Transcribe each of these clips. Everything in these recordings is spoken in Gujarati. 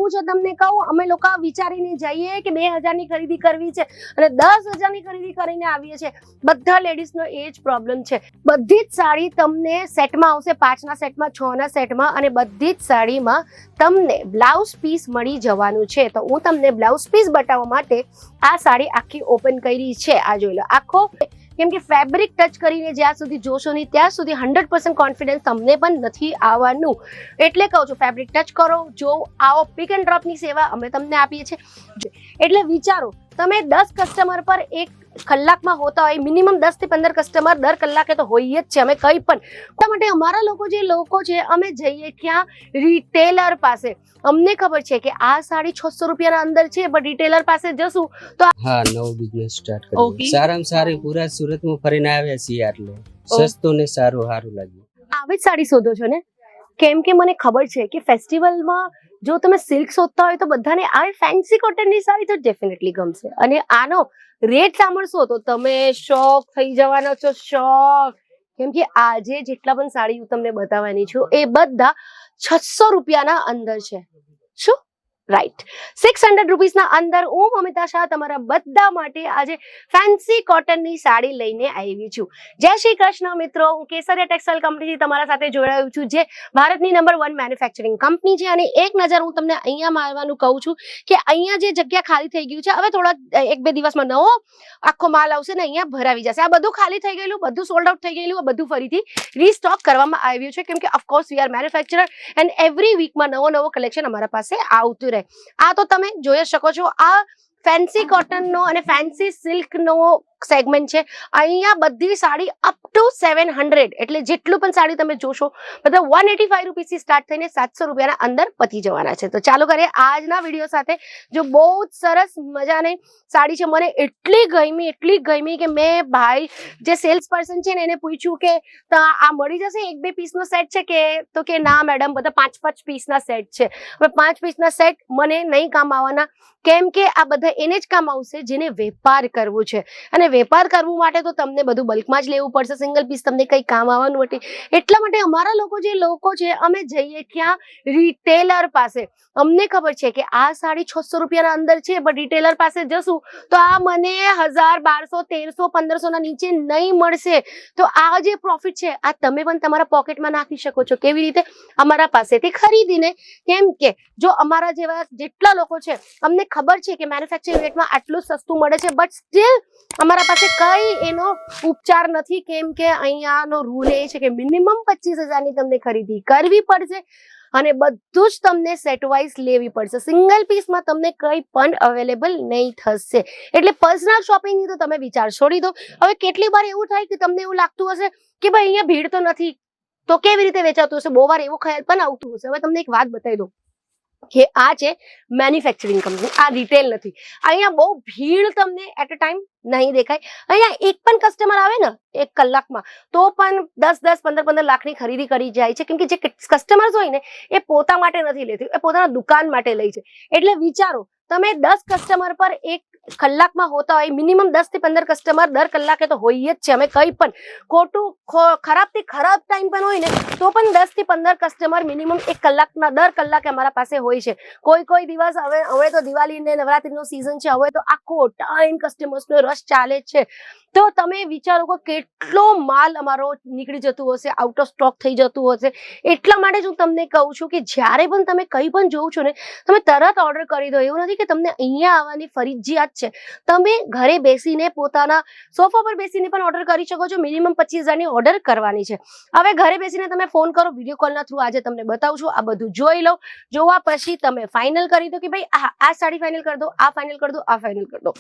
કેવું છે તમને કહું, અમે લોકો વિચારીને જઈએ કે 2000 ની ખરીદી કરવી છે અને 10,000 ની ખરીદી કરીને આવીએ છીએ. બધા લેડીઝનો એ જ પ્રોબ્લેમ છે. બધી જ સાડી તમને સેટમાં આવશે, 5 ના સેટમાં, 6 ના સેટમાં, અને બધી જ સાડીમાં તમને બ્લાઉઝ પીસ મળી જવાનું છે. તો હું તમને બ્લાઉઝ પીસ બતાવવા માટે આ સાડી આખી ઓપન કરી છે. આ જોઈ લો આખો, કેમ કે ફેબ્રિક ટચ કરીને જ્યાં સુધી જોશો નહીં ત્યાં સુધી 100% કોન્ફિડન્સ તમને પણ નથી આવવાનું. એટલે કહું છું, ફેબ્રિક ટચ કરો, જો આવો પિક એન્ડ ડ્રોપની સેવા અમે તમને આપીએ છીએ. એટલે વિચારો, તમે 10 કસ્ટમર પર એક કલાકમાં હોતા હોય, મિનિમમ 10 થી 15 કસ્ટમર દર કલાકે તો હોય જ છે. અમે કંઈ પણ એટલા માટે અમારા લોકો છે, અમે જઈએ ક્યાં? રિટેલર પાસે. અમને ખબર છે કે આ સાડી 600 રૂપિયાના અંદર છે, પણ રિટેલર પાસે જશું તો હા, નવો બિઝનેસ સ્ટાર્ટ કર્યો. સારામાં સારી પૂરા સુરતમાં ફરીને આવ્યા છીએ, એટલે સસ્તું ને સારું લાગ્યું. આવી જ સાડી શોધો છો ને? કેમ કે મને ખબર છે કે ફેસ્ટિવલમાં જો તમે સિલ્ક શોધતા હોય તો બધાને આવી ફેન્સી કોટનની સાડી તો ડેફિનેટલી ગમશે. અને આનો રેટ સાંભળશો તો તમે શોક થઈ જવાના છો, શોક. કેમ કે આજે જેટલા પણ સાડી હું તમને બતાવવાની છું એ બધા 600 રૂપિયાના અંદર છે. શું? રાઈટ, 600 રૂપીસના અંદર હું મમિતા શાહ તમારા બધા માટે આજે ફેન્સી કોટનની સાડી લઈને આવી છું. જય શ્રી કૃષ્ણ મિત્રો, હું કેસરિયા ટેક્સટાઇલ કંપનીથી તમારા સાથે જોડાયું છું, જે ભારતની નંબર 1 મેન્યુફેક્ચરિંગ કંપની છે. અને એક નજર હું તમને અહીંયા મારવાનું કહું છું કે અહીંયા જે જગ્યા ખાલી થઈ ગયું છે, હવે થોડા 1-2 દિવસમાં નવો આખો માલ આવશે ને અહીંયા ભરાવી જશે. આ બધું ખાલી થઈ ગયેલું, બધું સોલ્ડ આઉટ થઈ ગયેલું, બધું ફરીથી રીસ્ટોક કરવામાં આવ્યું છે. કેમ કે of course we are manufacturer and every વીકમાં નવો કલેક્શન અમારા પાસે આવતું રહે. આ તો તમે જોઈ શકો છો, આ ફેન્સી કોટનનો અને ફેન્સી સિલ્કનો સેગમેન્ટ છે. અહીંયા બધી સાડી અપ ટુ 700, એટલે જેટલું પણ સાડી તમે જોશો બધા 185 રૂપીસથી સ્ટાર્ટ થઈને 700 રૂપિયાના અંદર પતી જવાના છે. તો ચાલો કરીએ આજના વિડીયો સાથે. જો બહુ જ સરસ મજાની સાડી છે, મને એટલી ગમી કે મેં ભાઈ જે સેલ્સ પર્સન છે ને એને પૂછ્યું કે આ મળી જશે 1-2 પીસનો સેટ છે કે? તો કે ના મેડમ, બધા 5-5 પીસના સેટ છે. હવે 5 પીસના સેટ મને નહીં કામ આવવાના, કેમ કે આ બધા એને જ કામ આવશે જેને વેપાર કરવું છે. અને વેપાર કરવું માટે તો તમને બધું બલ્કમાં જ લેવું પડશે, સિંગલ પીસ તમને કંઈ કામ આવવાનું નથી. એટલા માટે અમારા લોકો છે, અમે જઈએ ક્યાં? રિટેલર પાસે. અમને ખબર છે કે આ સાડી 600 રૂપિયાના અંદર છે, પણ રિટેલર પાસે જશું તો આ મને 1000, 1200, 1300, 1500 ના નીચે નહીં મળશે. તો આ જે પ્રોફિટ છે આ તમે પણ તમારા પોકેટમાં નાખી શકો છો. કેવી રીતે? અમારા પાસેથી ખરીદીને. કેમ કે જો અમારા જેવા જેટલા લોકો છે, અમને ખબર છે કે મેન્યુફેક્ચરિંગ રેટમાં આટલું સસ્તું મળે છે, બટ સ્ટીલ અમારા પાસે કઈ એનો ઉપચાર નથી. કેમ કે અહીંયાનો રૂલ એ છે કે મિનિમમ 25,000 ની તમને ખરીદી કરવી પડશે અને બધું જ તમને સેટ વાઇઝ લેવી પડશે. સિંગલ પીસમાં તમને કંઈ પણ અવેલેબલ નહીં થશે. એટલે પર્સનલ શોપિંગની તો તમે વિચાર છોડી દો. હવે કેટલી વાર એવું થાય કે તમને એવું લાગતું હશે કે ભાઈ અહીંયા ભીડ તો નથી, તો કેવી રીતે વેચાતું હશે? બહુ વાર એવું ખ્યાલ પણ આવતું હશે. હવે તમને એક વાત બતાવી દઉં કે આ છે મેન્યુફેક્ચરિંગ કંપની, આ રિટેલ નથી. અહીંયા બહુ ભીડ તમને એટ અ ટાઈમ નહીં દેખાય. અહીંયા એક પણ કસ્ટમર આવે ને એક કલાકમાં તો પણ 10-10, 15-15 લાખની ખરીદી કરી જાય છે. કેમ કે જે કસ્ટમર્સ હોય ને એ પોતા માટે નથી લેતી, એ પોતાના દુકાન માટે લે છે. એટલે વિચારો, તમે 10 કસ્ટમર પર એક કલાકમાં હોતા હોય, મિનિમમ 10 થી 15 કસ્ટમર દર કલાકે તો હોય જ છે. અમે કંઈ પણ ખોટું ખરાબથી ખરાબ ટાઈમ પણ હોય ને તો પણ 10 થી 15 કસ્ટમર મિનિમમ એક કલાકના દર કલાકે અમારા પાસે હોય છે. કોઈ દિવસ હવે તો દિવાળી ને નવરાત્રીનો સિઝન છે, હવે તો આખો ટાઈમ કસ્ટમર્સનો રશ ચાલે છે. તો તમે વિચારો કે કેટલો માલ અમારો નીકળી જતું હશે, આઉટ ઓફ સ્ટોક થઈ જતું હશે. એટલા માટે જ હું તમને કહું છું કે જ્યારે પણ તમે કંઈ પણ જોવો છો ને, તમે તરત ઓર્ડર કરી દો. એવું નથી કે તમને અહીંયા આવવાની ફરજિયાત છે. તમે ઘરે બેસીને પોતાના સોફા પર બેસીને પણ ઓર્ડર કરી શકો છો. મિનિમમ 25,000 ની ઓર્ડર કરવાની છે. હવે ઘરે બેસીને તમે ફોન કરો, વિડીયો કોલના થ્રુ આજે તમને બતાવું છું. આ બધું જોઈ લો. જોવા પછી તમે ફાઇનલ કરી દો કે ભાઈ આ સાડી ફાઇનલ કરી દો, આ ફાઇનલ કરી દો, આ ફાઇનલ કરી દો.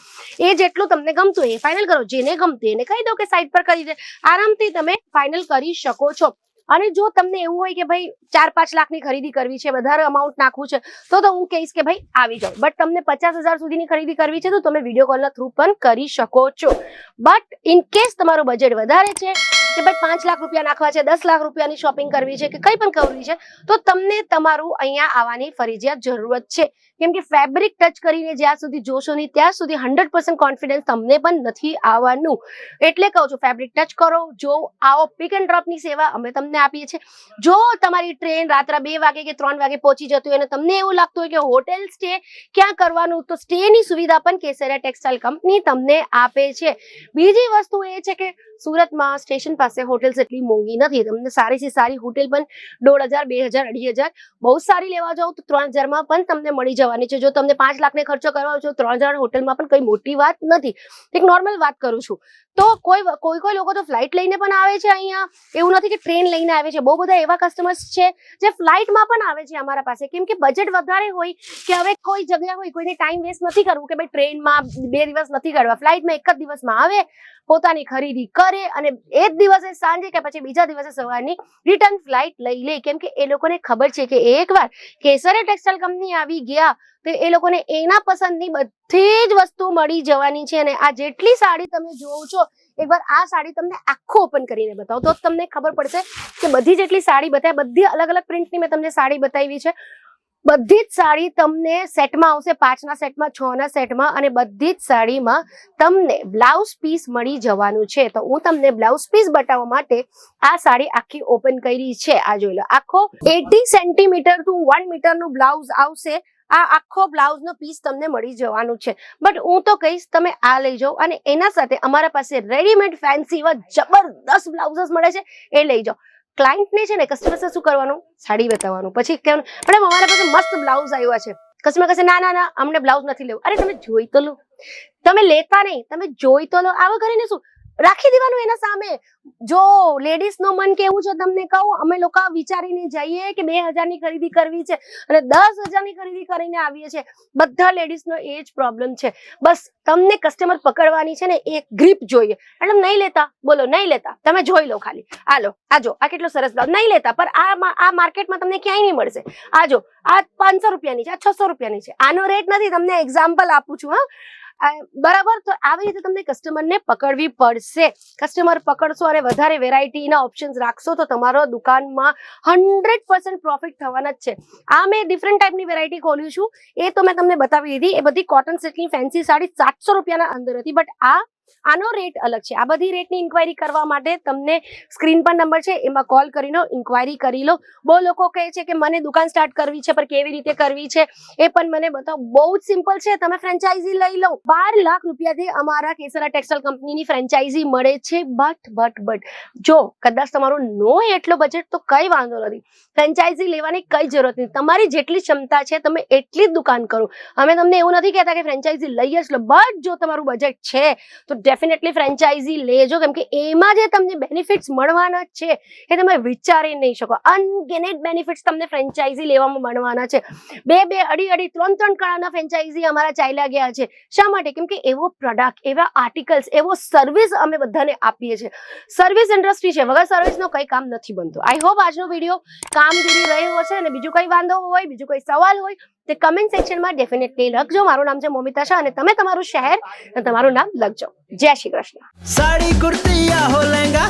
એ જેટલું તમને ગમતું એ ફાઇનલ કરો. જેને ગમતું એને કહી દો કે સાઈડ પર કરી દે. આરામથી તમે ફાઇનલ કરી શકો છો. અને જો તમને એવું હોય કે ભાઈ 4-5 લાખની ખરીદી કરવી છે, વધારે અમાઉન્ટ નાખવું છે, તો હું કહીશ કે ભાઈ આવી જાઓ. બટ તમને 50,000 સુધીની ખરીદી કરવી છે તો તમે વિડીયો કોલના થ્રુ પણ કરી શકો છો. બટ ઇન કેસ તમારું બજેટ વધારે છે કે ભાઈ 5 લાખ રૂપિયા નાખવા છે, 10 લાખ રૂપિયાની શોપિંગ કરવી છે કે કંઈ પણ કરવી છે, તો તમને તમારું અહીંયા આવવાની ફરજિયાત જરૂરત છે. કેમ કે ફેબ્રિક ટચ કરીને જ્યાં સુધી જોશો નહીં ત્યાં સુધી 100% કોન્ફિડન્સ તમને પણ નથી આવવાનું. એટલે કહું છું ફેબ્રિક ટચ કરો, જો આવો પિક એન્ડ ડ્રોપની સેવા અમે તમને આપીએ છીએ. જો તમારી ટ્રેન રાત્રે 2 વાગે કે 3 વાગે પહોંચી જતી હોય અને તમને એવું લાગતું હોય કે હોટેલ સ્ટે ક્યાં કરવાનું, તો સ્ટેની સુવિધા પણ કેસરિયા ટેક્સટાઇલ કંપની તમને આપે છે. બીજી વસ્તુ એ છે કે સુરતમાં સ્ટેશન પાસે હોટેલ્સ એટલી મોંઘી નથી. તમને સારી થી સારી હોટેલ પણ 1,500, 2,000, 2,500 બહુ સારી લેવા જાવ તો 3,000 માં પણ તમને મળી જવાની છે. જો તમને 5 લાખને ખર્ચો કરવા છો 3,000 હોટલમાં પણ કઈ મોટી વાત નથી. એક નોર્મલ વાત કરું છું. તો કોઈ લોકો તો ફ્લાઇટ લઈને પણ આવે છે અહીંયા, એવું નથી કે ટ્રેન લઈને આવે છે. બહુ બધા એવા કસ્ટમર્સ છે જે ફ્લાઇટમાં પણ આવે છે અમારા પાસે, કેમ કે બજેટ વધારે હોય કે હવે કોઈ જગ્યા હોય, કોઈને ટાઈમ વેસ્ટ નથી કરવું કે ભાઈ ટ્રેનમાં 2 દિવસ નથી કાઢવા, ફ્લાઇટમાં એક જ દિવસમાં આવે, પોતાની ખરીદી કરે અને એ જ દિવસે સાંજે કે પછી બીજા દિવસે સવારની રિટર્ન ફ્લાઇટ લઈ લે. કેમ કે એ લોકોને ખબર છે કે એકવાર કેસરિયા ટેક્સટાઇલ કંપની આવી ગયા તો એ લોકોને એના પસંદની બધી જ વસ્તુ મળી જવાની છે. અને આ જેટલી સાડી તમે જોવો છો, એકવાર આ સાડી તમને આખો ઓપન કરીને બતાવો તો તમને ખબર પડશે કે બધી જેટલી સાડી બતાવી, બધી અલગ અલગ પ્રિન્ટની મેં તમને સાડી બતાવી છે. બધી જ સાડી તમને સેટમાં આવશે, 5ના સેટમાં, 6ના સેટમાં, અને બધી જ સાડીમાં તમને બ્લાઉઝ પીસ મળી જવાનું છે. તો હું તમને બ્લાઉઝ પીસ બતાવવા માટે આ સાડી આખી ઓપન કરી છે. આ જોઈ લો, આખો 80 સેન્ટીમીટર ટુ 1 મીટરનું બ્લાઉઝ આવશે. આ આખો બ્લાઉઝનો પીસ તમને મળી જવાનું છે. બટ હું તો કહીશ તમે આ લઈ જાઓ, અને એના સાથે અમારા પાસે રેડીમેડ ફેન્સી એવા જબરદસ્ત બ્લાઉઝસ મળે છે, એ લઈ જાઓ. ક્લાયન્ટને છે ને કસ્ટમર શું કરવાનું, સાડી બતાવવાનું, પછી કહેવાનું મેડમ અમારા પાસે મસ્ત બ્લાઉઝ આવ્યા છે. કસ્ટમર કહેશે ના ના ના અમને બ્લાઉઝ નથી લેવું. અરે તમે જોઈ તો લો, તમે લેતા નહીં, તમે જોઈ તો લો. આવા કરીને શું રાખી દેવાનું એના સામે. જો લેડીઝ નો મન કેવું છે તમને કહું, અમે લોકો વિચારીને જઈએ કે 2,000 ની ખરીદી કરવી છે અને 10,000 ની ખરીદી કરીને આવીએ છીએ. બધા લેડીઝ નો એ જ પ્રોબ્લેમ છે. બસ તમને કસ્ટમર પકડવાની છે ને એક ગ્રીપ જોઈએ. એટલે નહીં લેતા, બોલો નહીં લેતા, તમે જોઈ લો ખાલી. આ લો, આ જો, આ કેટલો સરસ બ્લાઉઝ, નહીં લેતા. પણ આ માર્કેટમાં તમને ક્યાંય નહીં મળશે. આ જો, આ 500 રૂપિયાની છે, આ 600 રૂપિયાની છે. આનો રેટ નથી, તમને એક્ઝામ્પલ આપું છું. બરાબર. તો આવી રીતે તમને કસ્ટમરને પકડવી પડશે. કસ્ટમર પકડશો અને વધારે વેરાયટીના ઓપ્શન્સ રાખશો તો તમારો દુકાનમાં 100% પ્રોફિટ થવાના જ છે. આ મેં ડિફરન્ટ ટાઈપની વેરાયટી ખોલ્યું છું, એ તો મેં તમને બતાવી દીધી. એ બધી કોટન સિલ્કની ફેન્સી સાડી 700 રૂપિયાના અંદર હતી. બટ આનો રેટ અલગ છે. આ બધી રેટની ઇન્ક્વાયરી કરવા માટે તમને સ્ક્રીન પર નંબર છે, એમાં કોલ કરીને ઇન્ક્વાયરી કરી લો. બહુ લોકો કહે છે કે મને દુકાન સ્ટાર્ટ કરવી છે પણ કેવી રીતે કરવી છે એ પણ મને બતાવો. બહુ જ સિમ્પલ છે, તમે ફ્રેન્ચાઇઝી લઈ લો. 12 લાખ રૂપિયાથી અમારા કેસરિયા ટેક્સટાઇલ કંપનીની ફ્રેન્ચાઇઝી મળે છે. બટ જો કદાચ તમારું નો એટલો બજેટ તો કઈ વાંધો નથી, ફ્રેન્ચાઇઝી લેવાની કઈ જરૂરત નથી. તમારી જેટલી ક્ષમતા છે તમે એટલી જ દુકાન કરો. અમે તમને એવું નથી કહેતા કે ફ્રેન્ચાઇઝી લઈ જ લો, બટ જો તમારું બજેટ છે તો ડેફિનેટલી ફ્રેન્ચાઇઝી લેજો. કેમ કે એમાં જે તમને બેનિફિટ્સ મળવાના છે એ તમે વિચારી નહીં શકો. અનગિનેટ બેનિફિટ્સ તમને ફ્રેન્ચાઇઝી લેવામાં મળવાના છે. 2-2, 2.5, 3-3 કરોડના ફ્રેન્ચાઇઝી અમારા ચાલ્યા ગયા છે. શા માટે? કેમ કે એવો પ્રોડક્ટ, એવા આર્ટિકલ્સ, એવો સર્વિસ અમે બધાને આપીએ છીએ. સર્વિસ ઇન્ડસ્ટ્રી છે, વગર સર્વિસનો કઈ કામ નથી બનતું. આઈ હોપ આજનો વિડીયો કામગીરી રહ્યો હશે. અને બીજું કઈ વાંધો હોય, બીજું કોઈ સવાલ હોય તે કમેન્ટ સેક્શનમાં ડેફિનેટલી લખજો. મારું નામ છે મોમિતા શાહ અને તમે તમારું શહેર અને તમારું નામ લખજો. જય શ્રી કૃષ્ણ. साड़ी कुर्ती या हो लहंगा